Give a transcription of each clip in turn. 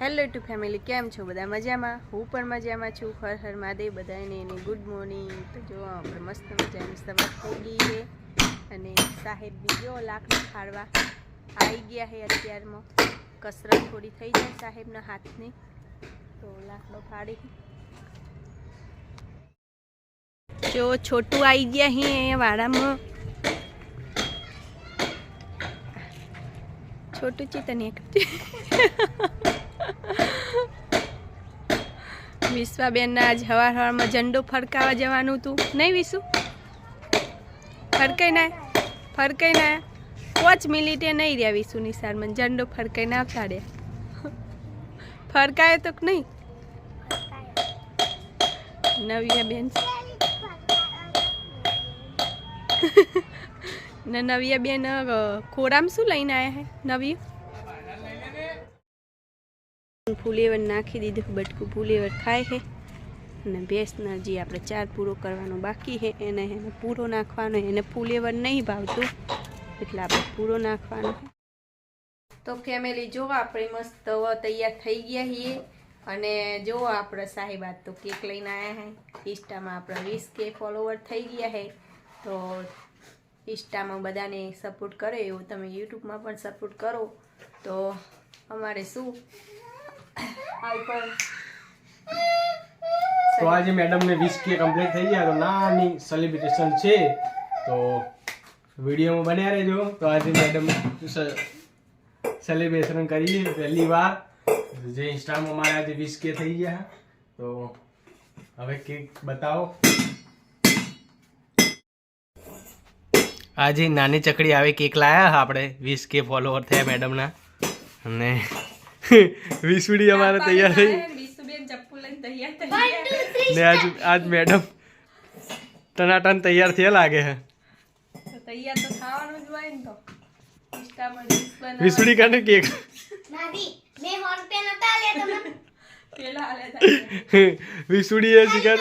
Hello YouTube family, કેમ છો બધા? મજામાં? હું પણ મજામાં છું. હર હર મહાદેવ બધાને એની ગુડ મોર્નિંગ. તો જો આપણે મસ્ત મજાની સવાર થઈ ગઈ છે અને સાહેબની જો લાકડું ફાડવા આવી ગયા છે. અત્યારમાં કસરત થોડી થઈ જાય સાહેબના હાથની, તો લાકડો ફાડી જો છોટું આવી ગયા હી અહીંયા વાડામાં. છોટું ચિતન એક વિશ્વાબેન આજ હવારમાં ઝંડો ફરકાવા જવાનું હતું, નહીં વિશુ? ફરકાઈ ના 5 મિનિટે નહીં રહ્યા વિશુ નિશાળમાં, ઝંડો ફરકાઈને આવતા રહ્યા. ફરકાયો તો નહીં? નવિયાબેન નવિયાબેન ખોરામ શું લઈને આવ્યા હે? નવી ફૂલેવર નાખી દીધું, બટકું ફૂલેવર ખાય છે અને ભેંસના જે આપણે 4 પૂરો કરવાનો બાકી છે એને પૂરો નાખવાનો. એને ફૂલેવર નહીં ભાવતું એટલે આપણે પૂરો નાખવાનો. તો ફેમિલી જો આપણે મસ્ત તૈયાર થઈ ગયા છીએ અને જો આપણે સાહેબ આજ તો કેક લઈને આવ્યા છે. ઇન્સ્ટામાં આપણા 20K ફોલોવર થઈ ગયા છે, તો ઇન્સ્ટામાં બધાને સપોર્ટ કરો એવું તમે યુટ્યુબમાં પણ સપોર્ટ કરો. તો અમારે શું તો આજે મેડમ ને 20K કમ્પ્લીટ થઈ ગયા, તો નાની સેલિબ્રેશન છે, તો વિડીયોમાં બન્યા રહેજો. તો આજે મેડમ સેલિબ્રેશન કરીએ પહેલી વાર, જે ઇન્સ્ટામાં મારા આજે 20K થઈ ગયા. તો હવે કેક બતાવો. આજે નાની ચકડી આવે કેક લાયા આપણે 20K ફોલોવર થયા મેડમના, અને વિસુડી અમારે તૈયાર થઈ ને આજ મેડમ ટનાટન તૈયાર થયા લાગે છે. તૈયાર તો ખાવાનું જ હોય ને. તો ઇન્સ્ટામાં વિસુડી કાને કેક વિસુડી એ શિકાર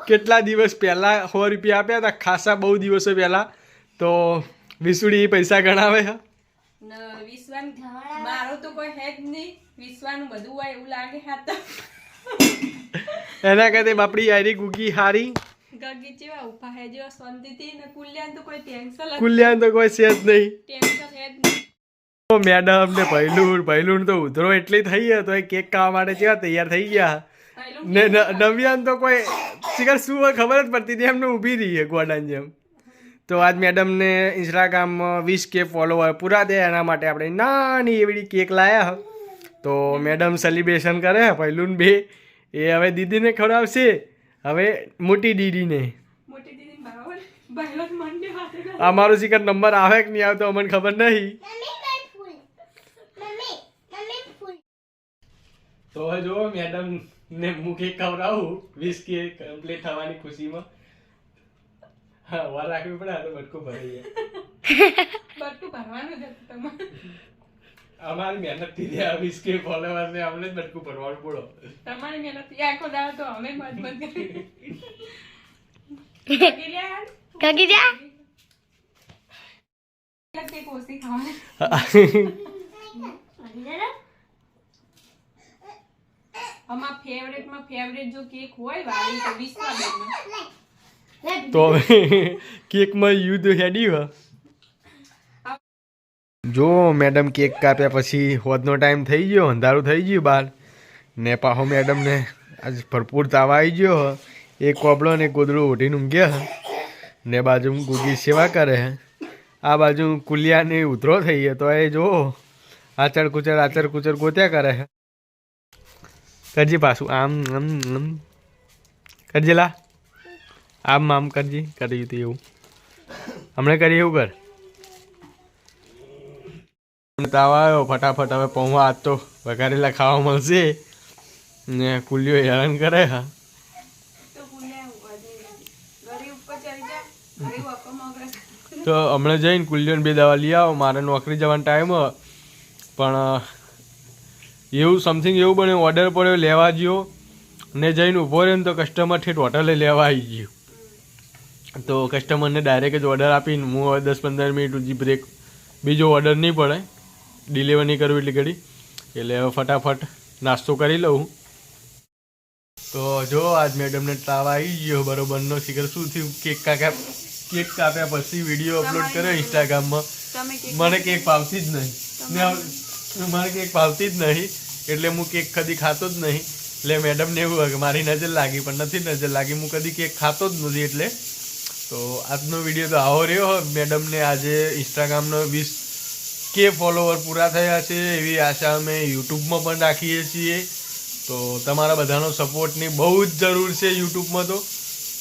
કેટલા દિવસ પહેલા 100 રૂપિયા આપ્યા હતા, ખાસા બહુ દિવસો પહેલા. તો વિસુડી પૈસા ગણાવે છે. મારો તો કોઈ હે જ નહીં, વિશ્વાનું બધું હોય એવું લાગે. એના કરતા બાપડી આરી ગુગી હારી ગગી જેવા ઉભા હે જેવા શાંતિથી ને કુલ્યાન તો કોઈ ટેન્શન છે જ નહીં. ટેન્શન હે જ નહીં. મેડમ ને પહેલું તો ઉધરો એટલી થઈ ગયો તો એ કેક ખાવા માટે કેવા તૈયાર થઈ ગયા ને. નવ્યાન તો કોઈ શિખર શું હોય ખબર જ પડતી હતી, એમને ઊભી રહી છે ગોડાની જેમ. તો આજ મેડમને ઇન્સ્ટાગ્રામમાં 20K ફોલોવર પૂરા દે એના માટે આપણે નાની એવી કેક લાયા. તો મેડમ સેલિબ્રેશન કરે પહેલું બે એ હવે દીદીને ખવડાવશે, હવે મોટી દીદીને. અમારો શિખર નંબર આવે કે નહીં આવતો અમને ખબર નહીં. તો હવે જો મેડમ ને હું કેક ખવડાવું 20K કમ્પ્લીટ થવાની ખુશીમાં. હા, વાર રાખવી પડે, તો બટકું ભરાઈ જાય. બટકું ભરવાનું જ હતું તમારે. અમારી મહેનત થી 20K ફોલોવર ને અમને જ બટકું ભરવાનું પડો. તમારી મહેનત થી આખો દાડો તો અમે મત કરી. કગી જા કે કોસી ખાવા. અમાર ફેવરેટ જો કેક હોય વાળી તો વિશ્વાબેન. તો કેકમાં યુદ્ધ હેડ્યું. જો મેડમ કેક કાપ્યા પછી હોદનો ટાઈમ થઈ ગયો, અંધારું થઈ ગયું બહાર ને. પાછો મેડમને આજ ભરપૂર તાવ આવી ગયો. એક કોબળો ને ગોદડું ઓઢીને ઊંઘ્યા ને બાજુ ગુગી સેવા કરે. આ બાજુ કુલિયાને ઉધરો થઈ ગયો, તો એ જો આચર કુચર ગોત્યા કરે. કરજે પાછું આમ કરજે, લા આમ કરજે. કર્યું હતું એવું હમણાં કરીએ એવું કર. તાવ આવ્યો ફટાફટ હવે પૌવા આજ તો વઘારેલા ખાવા મળશે ને. કુલિયો હેરાન કરે. હા, તો હમણાં જઈને કુલિયોને 2 દવા લઈ આવો. મારે નોકરી જવાનો ટાઈમ પણ એવું સમથિંગ એવું બને ઓર્ડર પડ્યો લેવા ગયો ને જઈને ઊભો રહ્યો ને તો કસ્ટમર ઠેઠ હોટલે લેવા આવી ગયો. તો કસ્ટમરને ડાયરેક્ટ જ ઓર્ડર આપીને હું હવે 10-15 મિનિટ સુધી બ્રેક, બીજો ઓર્ડર નહીં પડે, ડિલિવર નહીં કરવું એટલી ઘડી. એટલે હવે ફટાફટ નાસ્તો કરી લઉં. તો જો આજ મેડમને તાવ આવી ગયો બરોબરનો. શિખર શું થયું, કેક કાપ્યા પછી વિડીયો અપલોડ કર્યો ઇન્સ્ટાગ્રામમાં. મને કેક ભાવતી જ નહીં ને મને કેક ભાવતી જ નહીં એટલે હું કેક કદી ખાતો જ નહીં. એટલે મેડમને એવું હોય કે મારી નજર લાગી, પણ નથી નજર લાગી, હું કદી કેક ખાતો જ નથી. એટલે તો આજનો વિડીયો તો આવો રહ્યો. મેડમને આજે ઇન્સ્ટાગ્રામનો 20K ફોલોવર પૂરા થયા છે એવી આશા અમે યુટ્યુબમાં પણ રાખીએ છીએ. તો તમારા બધાનો સપોર્ટની બહુ જ જરૂર છે યુટ્યુબમાં. તો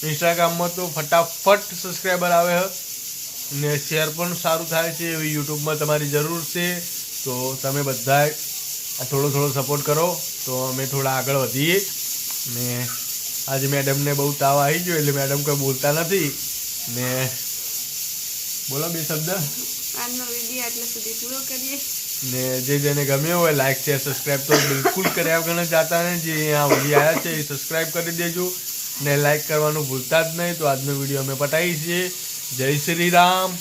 ઇન્સ્ટાગ્રામમાં તો ફટાફટ સબસ્ક્રાઈબર આવે છે ને શેર પણ સારું થાય છે એવી યુટ્યુબમાં તમારી જરૂર છે. તો તમે બધા થોડો સપોર્ટ કરો તો અમે થોડા આગળ વધીએ. ને આજે મેડમને બહુ તાવ આવી ગયો એટલે મેડમ કોઈ બોલતા નથી ને બોલો 2 શબ્દ. આજનો વિડીયો આટલા સુધી પૂરો કરીએ ને જેને ગમ્યો હોય લાઈક શેર સબસ્ક્રાઈબ તો બિલકુલ કર્યા વગર જાતા ને. જે અહીંયા સુધી આવ્યા છે એ સબસ્ક્રાઈબ કરી દેજો ને લાઈક કરવાનું ભૂલતા જ નહીં. તો આજનો વિડીયો અમે પતાવી છીએ. જય શ્રી રામ.